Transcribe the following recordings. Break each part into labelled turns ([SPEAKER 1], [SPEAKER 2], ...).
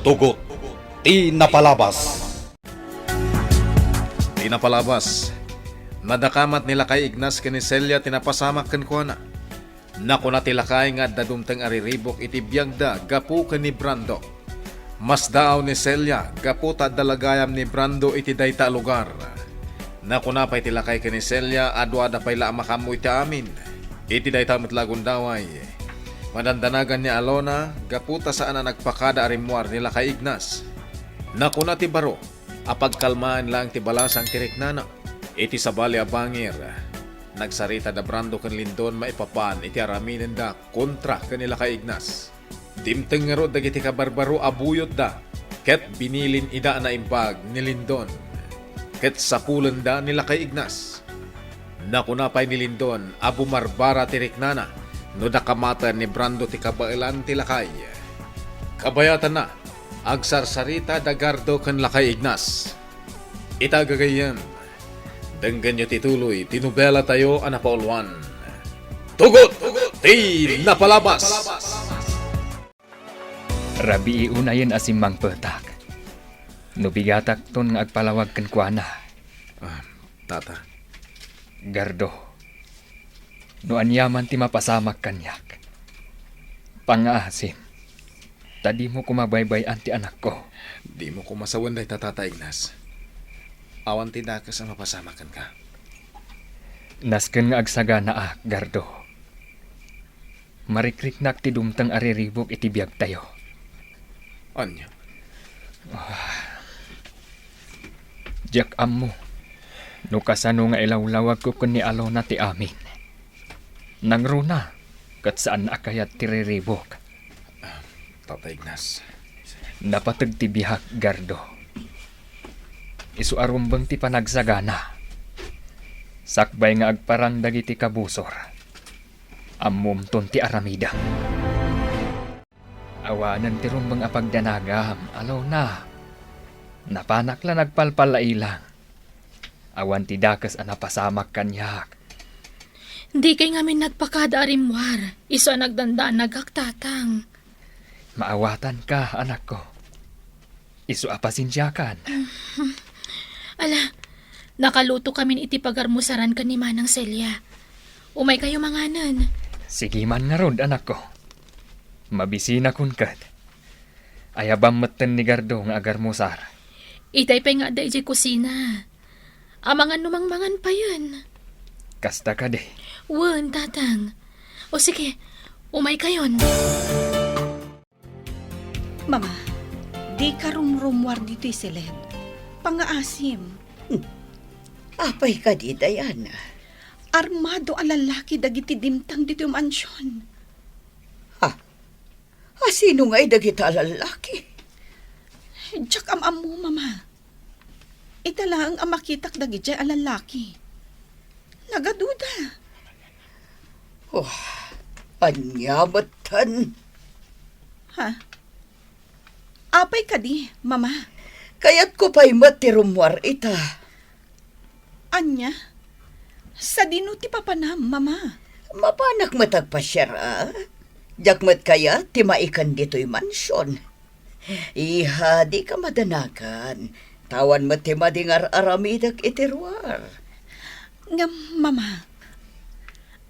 [SPEAKER 1] Tugot, ti napalabas.
[SPEAKER 2] Di na palabas. Nadakamat nila kay Ignas kani Celia tinapasamak kan kuana. Naku na tilakay nga dadumteng ariribok iti biyagda gapu ken ni Brando. Mas daaw ni Celia gapu ta dalagayam ni Brando iti dayta lugar. Naku na pay tilakay kani Celia adwa da pay la makamu iti amin. Iti dayta metlagon daway. Madandanagan ni Alona gaputa saan na nagpakada arimuar nila kay Ignas. Naku na ti baro apagkalmaan lang ti balasang tiriknana. Iti sabali abangir. Nagsarita da Brando kan Lindon maipapan iti araminen da kontra kanila kay Ignas. Dimteng nga ro dagiti kabarbaro abuyot da. Ket binilin ida na imbag ni Lindon. Ket sapulan da nila kay Ignas. Nakunapay ni Lindon abu marbara tiriknana no dakamata ni Brando ti kabailan ti lakay. Kabayatan na agsarsarita da Gardo kan lakay Ignas. Itagagayan. Denggan nyo tituloy, tinubela tayo anapaulwan. Tugot! Ti napalabas!
[SPEAKER 3] Rabi unayan asimang petak. Nubigatak ton nga agpalawag kan kuana.
[SPEAKER 2] Tata.
[SPEAKER 3] Gardo. No anyaman ti mapasamak kanyak. Pangaasim. Tadi mo kumabaybay anti anak ko.
[SPEAKER 2] Di mo kumasawan day Tata Ignas. Awan tindakas ang mapasamakan ka.
[SPEAKER 3] Nasken nga agsaga na Gardo. Marikriknak ti dumtang ariribok iti biyag tayo.
[SPEAKER 2] Anya?
[SPEAKER 3] Diyak ammo. No kasano nga ilawlawag ko kun ni Alona ti amin. Nangruna. Kat saan na akayat ti riribok.
[SPEAKER 2] Tata Ignas.
[SPEAKER 3] Napatag ti bihak Gardo. Isu arumbang ti panagsagana. Sakbay nga agparang dagiti kabusor. Ammom ton ti aramida. Awanan ti rumbang apagdanagam, alaw na. Napanak la nagpalpala ilang. Awan ti dakas anapasamak kanyak.
[SPEAKER 4] Di kay ngamin nagpakada arimwar. Iso nagdandaan nagaktatang.
[SPEAKER 3] Maawatan ka, anak ko. Isu apasinsyakan.
[SPEAKER 4] Ala, nakaluto kami iti pagarmusaran ka ni Manang Celia. Umay kayo manganan.
[SPEAKER 3] Sige man nga rod, anak ko. Mabisina kun kat. Ayabang matan ni Gardo nga agarmusar.
[SPEAKER 4] Itay pa nga da iti kusina. Amangan numangmangan pa yan.
[SPEAKER 3] Kasta ka de.
[SPEAKER 4] Wan, tatang. O sige, umay kayon.
[SPEAKER 5] Mama, di ka rumrumwar dito'y silid. Pangaasim.
[SPEAKER 6] Apay ka di, Diana.
[SPEAKER 5] Armado ang lalaki dagiti dimtang dito'y mansyon.
[SPEAKER 6] Sino nga'y dagita lalaki?
[SPEAKER 5] Diyak amamu, mama. Itala ang amakitak dagiti ang lalaki. Nagaduda.
[SPEAKER 6] Anyamatan.
[SPEAKER 5] Ha? Apay ka di, mama.
[SPEAKER 6] Kaya't ko pa'y matirumwar ita.
[SPEAKER 5] Anya? Sa dino ti papanam, mama.
[SPEAKER 6] Mapanak matagpasyara. Jakmat kaya ti maikan dito'y mansyon. Iha, di ka madanakan. Tawan mo ti madingar aramidak itirwar.
[SPEAKER 5] Nga, mama.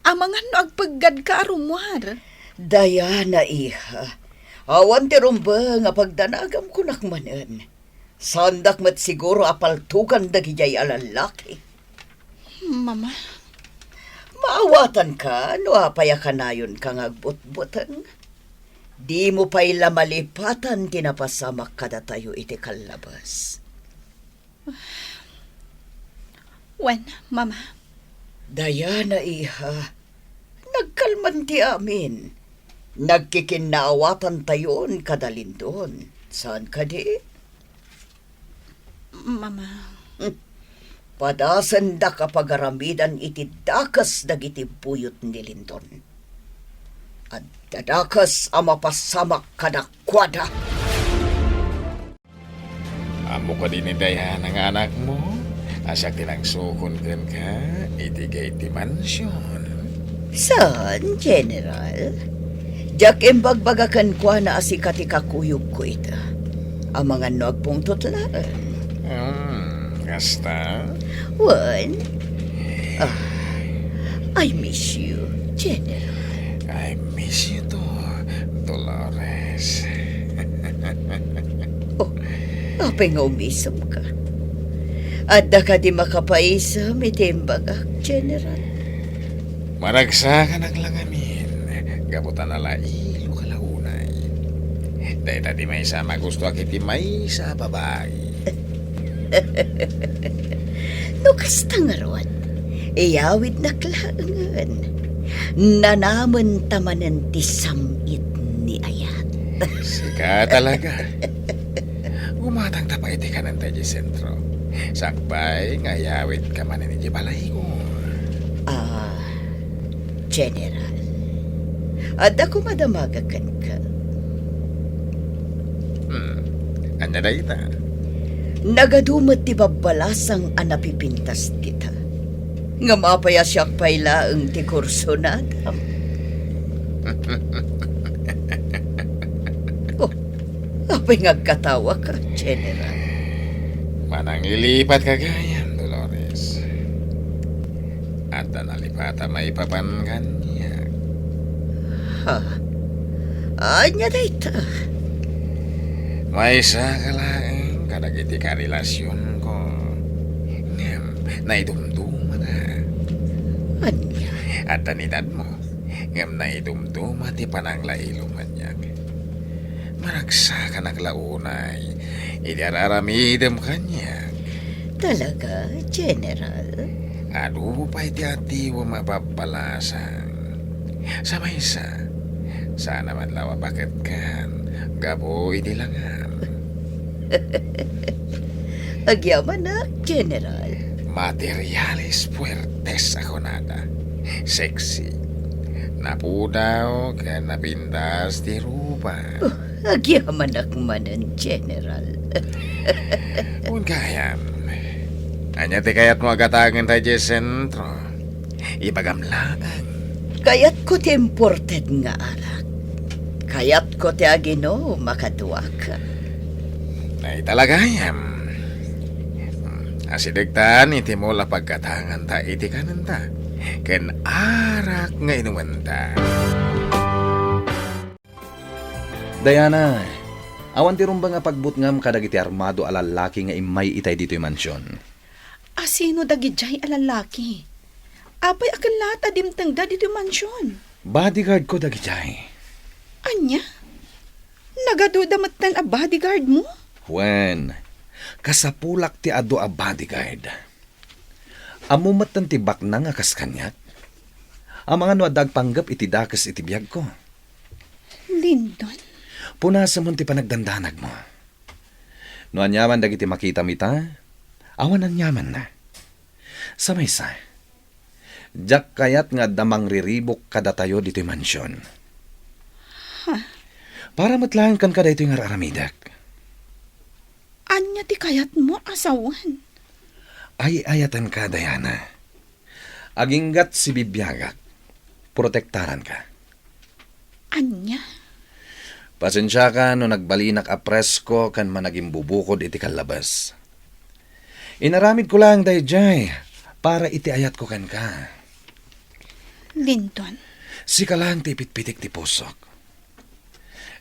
[SPEAKER 5] Amangan no agpaggad ka arumwar.
[SPEAKER 6] Diana, iha. Awan ti rumba nga pagdanagam kunakmanan. Sandak mat siguro apaltukan dagijay alalaki.
[SPEAKER 5] Mama.
[SPEAKER 6] Maawatan ka, no apaya kanayon kang agbutbutan. Di mo pa'y lamalipatan tinapasamak kada tayo iti kalabas.
[SPEAKER 5] When, mama?
[SPEAKER 6] Diana, iha, nagkalman ti amin. Nagkikinaawatan tayon kada Lindon. Saan ka di?
[SPEAKER 5] Mama.
[SPEAKER 6] Padasan da kapagaramidan iti dakas dagiti buyot ni Lindon. At dadakas amapasamak kadakwada.
[SPEAKER 2] Amo ka din ni Dayan ang anak mo. Asyak tinangsukon kan ka, itigay ti mansyon.
[SPEAKER 6] Saan, General? Jak embagbaga kan kwa na asikati kakuyog ko ita. ang mga nagpong tutlaan.
[SPEAKER 2] Kasta?
[SPEAKER 6] Juan, I miss you, General.
[SPEAKER 2] I miss you too, Dolores.
[SPEAKER 6] Apay nga umisam ka. At da ka di makapaisa, mitimbagak, General.
[SPEAKER 2] Maragsakan ang langamin. Gabutan na lailo kalaunay. Dahil tadi may isa magusto akiti may isa babae.
[SPEAKER 6] No kasta nga ron, iyawid na klaangan. Nanaman tamanan ti samit ni Ayat.
[SPEAKER 2] Sika talaga. Umatang tapay iti ka ng tayo sentro. Sakbay, ngayawid ka man ni balay ko.
[SPEAKER 6] General, at ako madamagakan ka.
[SPEAKER 2] Anya na ita?
[SPEAKER 6] Nagadumot ti babalasang anapipintas kita. Nga mapaya siyak payla ang ti kurso na Adam. Apay ngagkatawa ka, General.
[SPEAKER 2] Manang ilipat kagayan, Dolores. At nalipata may papangan niya.
[SPEAKER 6] Anya na ita.
[SPEAKER 2] May isa ka lang kadagiti ka relasyon ko. Ngam, naidumduma na.
[SPEAKER 6] Anya.
[SPEAKER 2] At tanidad mo, ngam naidumduma ti pananglailungan niya. Maragsa ka naglaunay, idiararamidem ka niya.
[SPEAKER 6] Talaga, General?
[SPEAKER 2] Ano pa iti ati wa mapapalasan. Sa may isa, sana man lawa bakit kan, gabo iti langan.
[SPEAKER 6] Agyaman na, General.
[SPEAKER 2] Materialis puertes ako nada. Sexy. Napudaw ka napintas ti rupa.
[SPEAKER 6] Agyaman akmanan, General.
[SPEAKER 2] Un kayam. Anya ti kayat mo agatangan tayo sentro. Ipagamlaan.
[SPEAKER 6] Kayat ko ti imported nga alak. Kayat ko ti agino makatuwa ka.
[SPEAKER 2] Ay talagayam. Asidagtan iti mo la pagkatangan ta iti kananta. Ken arak nga inumanta.
[SPEAKER 1] Diana, awan ti rumba nga pagbutngam kadag iti armado a lalaki nga imay itay dito'y mansyon.
[SPEAKER 5] Asino dagijay alalaki? Apay akan lahat adimtang da dito mansyon.
[SPEAKER 1] Bodyguard ko dagijay.
[SPEAKER 5] Anya? Nagadudamat a bodyguard mo?
[SPEAKER 1] Juan, kasapulak ti ado a bodyguard. Amumatan ti bakna nga kaskanyak. Ang mga nuadag panggap iti dakas iti biyag ko.
[SPEAKER 5] Lindon?
[SPEAKER 1] Punasa mo ti panagdandanag mo. No anyaman dagiti makita mita, awan ang yaman na. Sa maysa, jak kayat nga damang riribok kada tayo dito'y mansyon. Para matlahan kan kada ito'y nga aramidak.
[SPEAKER 5] Anya ti kayat mo asawan?
[SPEAKER 1] Ay ayatan ka, Diana. Aginggat si bibiyagak, protektaran ka.
[SPEAKER 5] Anya?
[SPEAKER 1] Pasensya ka no nagbalinak a presko kan managing bubukod iti kalabas. Inaramid ko lang dayjay para iti ayat ko kan ka.
[SPEAKER 5] Lindon?
[SPEAKER 1] Si ka lang ti pitpitik ti pusok.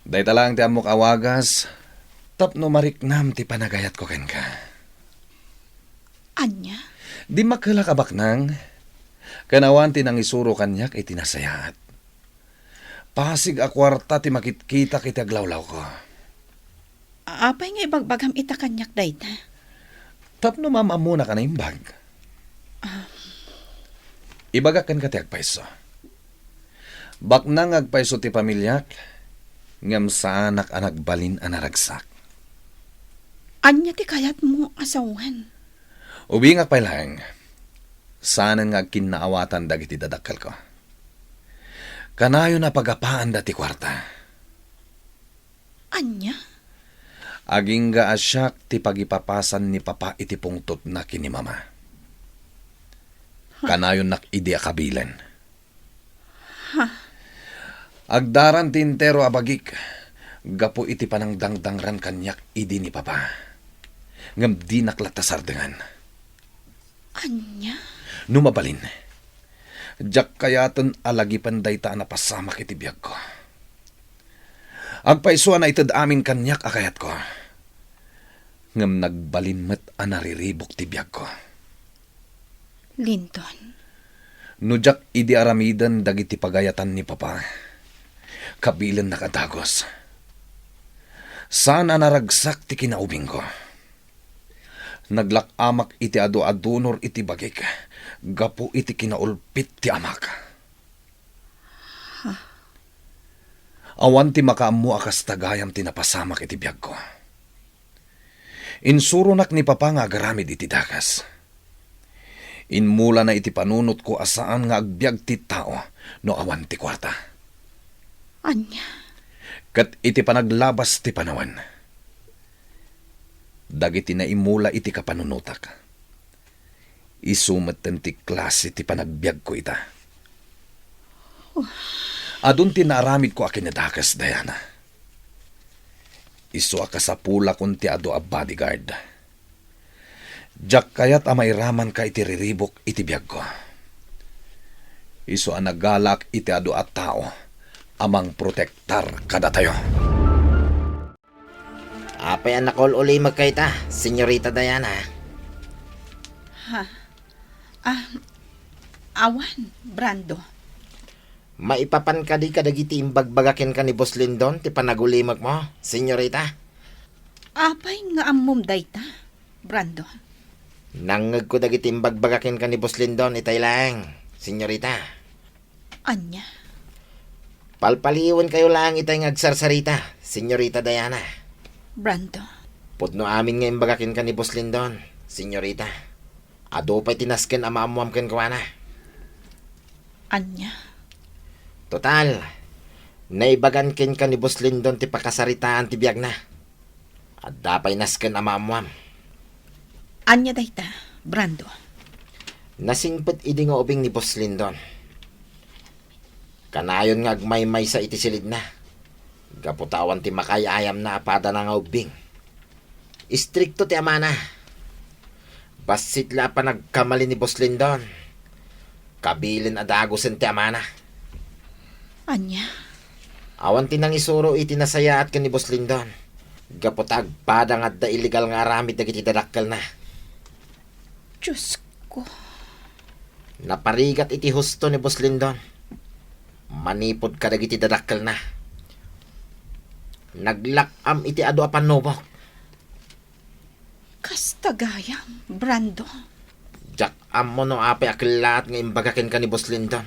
[SPEAKER 1] Dayta lang ti amok awagas, tapno mariknam ti panagayat ko kan ka.
[SPEAKER 5] Anya?
[SPEAKER 1] Di makalakabak nang, kanawan ti nang isuro kanyak iti nasayaat. Pasig a kwarta ti makitkita kiti aglawlaw ko.
[SPEAKER 5] Apay nga ibagbagam ita kanyak dayta.
[SPEAKER 1] Tapno mamamuna ka na imbag. Ibagakan ka ti agpaiso. Baknang agpaiso ti pamilyak, ngam sa anak anak balin anaragsak.
[SPEAKER 5] Anya ti kayat mo asawan?
[SPEAKER 1] Ubing agpay lang, sana nga kinaawatan dagiti dadakal ko. Kanayo na pagapaan dati kwarta.
[SPEAKER 5] Anya?
[SPEAKER 1] Aging ga asyak ti pagipapasan ni papa iti pungtot na kini mama. Kanayon nak idi akabilan. Agdaran tintero abagik, Gapo iti panang dangdangran kanyak idi ni Papa. Ngam di naklatasar dengan.
[SPEAKER 5] Anya?
[SPEAKER 1] Numabalin. Jak kayaton alagi panday ta na pasamak iti biyag ko. Agpaisuan na itad amin kanyak akayat ko. Ngam nagbalin met anariribok ti biyag ko.
[SPEAKER 5] Linton,
[SPEAKER 1] Nujak idi aramidan dagiti pagayatan ni Papa. Kabilan nakadagos. Sana naragsak ti kinaubing ko. Naglakamak iti adu-adunor iti bagik. Gapo iti kinaulpit ti amak. Awan ti makaamu akas tagayam ti napasamak iti biyag ko. Insurunak ni Papa nga agaramid iti dagas. Inmula na iti panunot ko asaan nga agbyag ti tao no awan ti kwarta.
[SPEAKER 5] anya?
[SPEAKER 1] Kat iti panaglabas ti panawan. Dagiti na imula iti kapanunutak. Isumet ti klase ti panagbiag ko ita. Adun ti naaramid ko akin nadakas, Diana. Isu akasapula kun ti ado a bodyguard. Jak kayat amairaman ka iti riribok iti biag ko. Isu anagalak iti ado at tao amang protektar kada tayo.
[SPEAKER 7] Apay ang nakol uli magkaita, Senyorita Diana.
[SPEAKER 5] Awan, Brando.
[SPEAKER 7] Maipapan ka di kadagiti imbagbagakin ka ni Boss Lindon, ti panagulimag mo, Senyorita.
[SPEAKER 5] Apay nga ammom dayta, Brando.
[SPEAKER 7] Nangag ko dagiti imbagbagakin ka ni Boss Lindon, itay lang, Senyorita.
[SPEAKER 5] Anya?
[SPEAKER 7] Palpaliwan kayo lang itay ngagsarsarita, Senyorita Diana.
[SPEAKER 5] Brando.
[SPEAKER 7] Pudno amin nga imbagakin ka ni Boss Lindon, Senyorita. Ado pa'y tinasken amaamuam ken kawana.
[SPEAKER 5] Anya?
[SPEAKER 7] Total, naibagan ken ka ni Boss Lindon ti pakasaritaan ti biyag na. At dapay nasken amaamuam.
[SPEAKER 5] Anya dayta, Brando.
[SPEAKER 7] Nasingpet idi nga ubing ni Boss Lindon. Kanayon nga agmay-may sa iti silid na. Gaputawan ti makayayam na apada na nga ubing. Istrikto ti amana. Basitla pa nagkamali ni Boss Lindon. Kabilin adagosen ti amana.
[SPEAKER 5] Anya?
[SPEAKER 7] Awan ti nang isuro iti nasayaat ka ni Boss Lindon. Gaputag padang at da illegal nga aramid dagiti dadakkel na.
[SPEAKER 5] Diyos ko.
[SPEAKER 7] Naparigat iti husto ni Boss Lindon. Manipod ka dagiti dadakkel na. Naglakam iti adu apan nobok.
[SPEAKER 5] Kastagayam, Brando.
[SPEAKER 7] Jak am mo no apay akilat nga imbagakin ka ni Boss Lindon.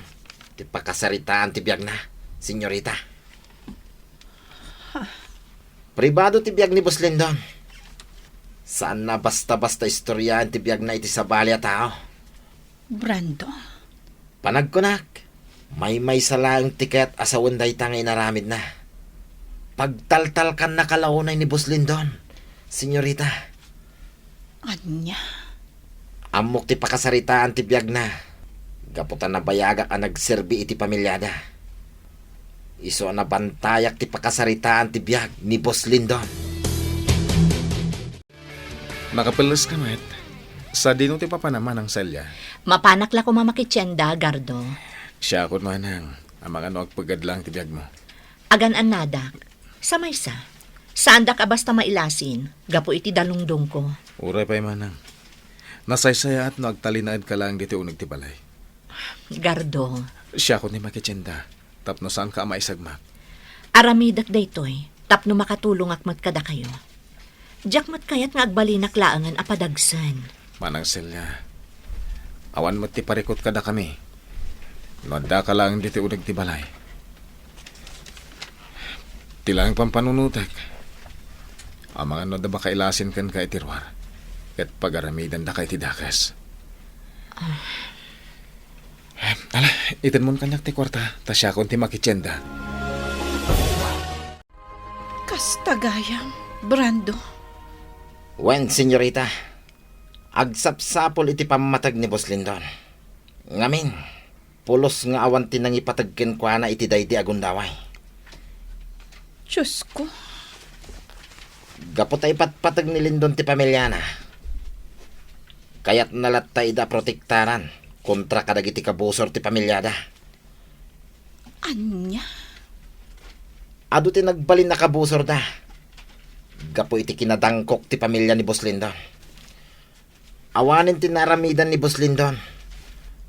[SPEAKER 7] Ti pakasaritaan ti biyag na, Senyorita. Pribado ti biyag ni Boss Lindon. Saan na basta-basta istoryahan ti biyag na iti sabali a tao.
[SPEAKER 5] Brando.
[SPEAKER 7] Panagkunak, may salaang tiket asawan day nga inaramid na. Pagtaltal kan nakalaunay ni Boss Lindon, Senyorita.
[SPEAKER 5] Anya?
[SPEAKER 7] Amok ti pakasaritaan ti biyag na. Gaputan na bayagak ang nagserbi iti pamilyada. Iso na bantayak ti pakasaritaan ti biyag ni Boss Lindon.
[SPEAKER 2] Nakapilas ka, Met. Sa dino ti Papa naman ang selya.
[SPEAKER 8] Mapanak la ko mamakitsenda, Gardo.
[SPEAKER 2] Siya ako manang. Ang mga agpagadlang ti biyag mo.
[SPEAKER 8] Agan anada. Sa maysa. Saan da ka basta mailasin? Gapo iti dalungdong ko.
[SPEAKER 2] Uray pa'y manang. Nasaysaya at nagtalinaad ka lang dito unig ti balay.
[SPEAKER 8] Gardo.
[SPEAKER 2] Siya ako ni makitsinda. Tapno saan ka maisagmak.
[SPEAKER 8] Aramidak daytoy. Tapno makatulong akmat kada kayo. Jakmat kayat nga agbalinak laangan apadagsan.
[SPEAKER 2] Manang selya. Awan mo ti parikot kada kami. Nada ka lang dito unig ti balay. Tilang pampanunutek. Ang mga no da ba kailasin kan ka itirwar. Kat pagaramidan da ka itidakas. Ala, itin mo kanyak ti kwarta. Ta siya kon ti makitsenda.
[SPEAKER 5] Kastagayam, Brando.
[SPEAKER 7] Wen, Senyorita. Agsapsapol iti pamatag ni Boss Lindon. Ngamin, pulos nga awan tinang ipatagkin kwa na iti daydi agundaway.
[SPEAKER 5] Diyos ko.
[SPEAKER 7] Gapot ay patpatag ni Lindon ti pamilya na. Kaya't nalatay da protektaran kontra kadagiti kabusor ti pamilyada.
[SPEAKER 5] Anya?
[SPEAKER 7] Ado ti nagbalin na kabusor da. Gapo iti kinadangkok ti pamilya ni Boss Lindon. Awanin ti naramidan ni Boss Lindon.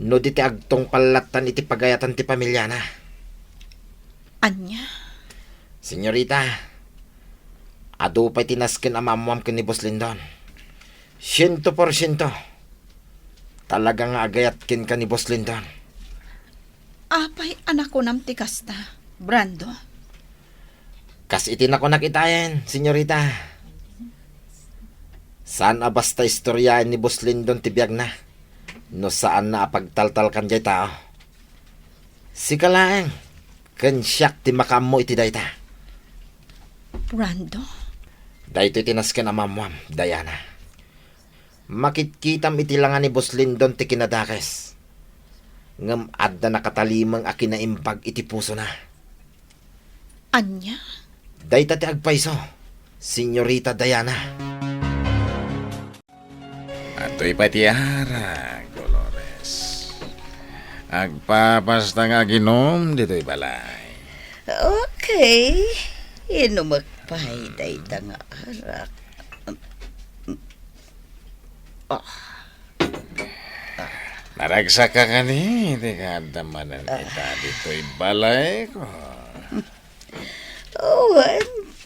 [SPEAKER 7] No di ti agtong palatan iti pagayatan ti pamilya na.
[SPEAKER 5] Anya?
[SPEAKER 7] Senyorita, ado pa'y tinaskin ang mamam ka ni Boss Lindon. 100%. Talagang agayat kin ka ni Boss Lindon.
[SPEAKER 5] Apay anak ko nam tikasta, Brando.
[SPEAKER 7] Kas iti na ko nakitayan, senyorita. Saan a basta istoryahan ni Boss Lindon tibiyag na? No saan na apagtaltal kan jay tao? Sika lang, kensyak ti makam mo iti dayta.
[SPEAKER 5] Brando?
[SPEAKER 7] Dahito itinaskan ang mamam, Diana. Makitkitam iti langan ni Boss Lindon ti kinadakes. Ngam adda nakatalimang akinaimpag iti puso na.
[SPEAKER 5] Anya?
[SPEAKER 7] Dayta ti agpaiso, Senyorita Diana.
[SPEAKER 2] Ato'y patiara, Dolores. Agpapasta nga ginom, dito'y balay.
[SPEAKER 6] Okay. Inumakpay day nga arak.
[SPEAKER 2] Naragsak ka kani, di ka damanan kita dito'y balay ko.
[SPEAKER 6] Oh,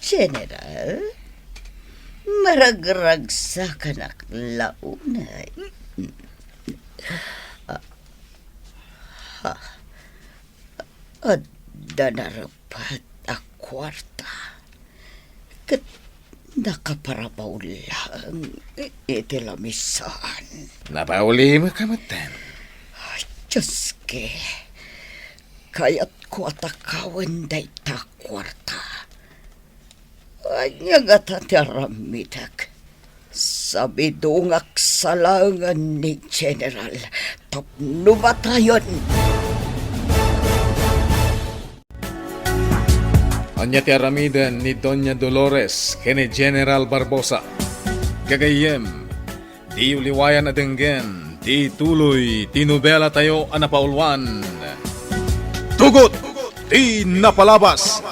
[SPEAKER 6] General. Maragragsa ka na launay. Adda narapat a kwarta. Kat nakaparabaw lang itilamisan.
[SPEAKER 2] Napauli mo kamatan.
[SPEAKER 6] Diyos ke, kaya't ko atakawan day ta kwarta. Anyang atataramitak. Sabi dungak salangan ni General, tapno ba tayon?
[SPEAKER 2] Anya ti aramidan ni Doña Dolores kene General Barbosa. Gagayem, di uliwayan adenggen, di tuloy, tinubela tayo anapaulwan. Tugot, di napalabas.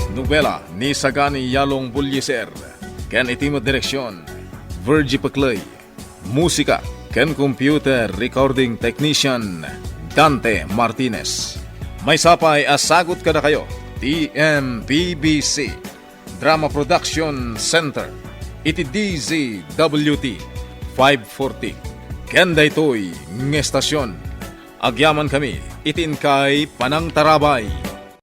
[SPEAKER 2] Nobela ni Sagani Yalong Bulyeser, ken itimo direksyon, Virgie Paclay. Musika, ken computer recording technician, Dante Martinez. May sapay asagot kada kayo, TMPBC Drama Production Center, iti DZWT 540. Ken daytoy ng estasyon. Agyaman kami, itin kay Panang Tarabay.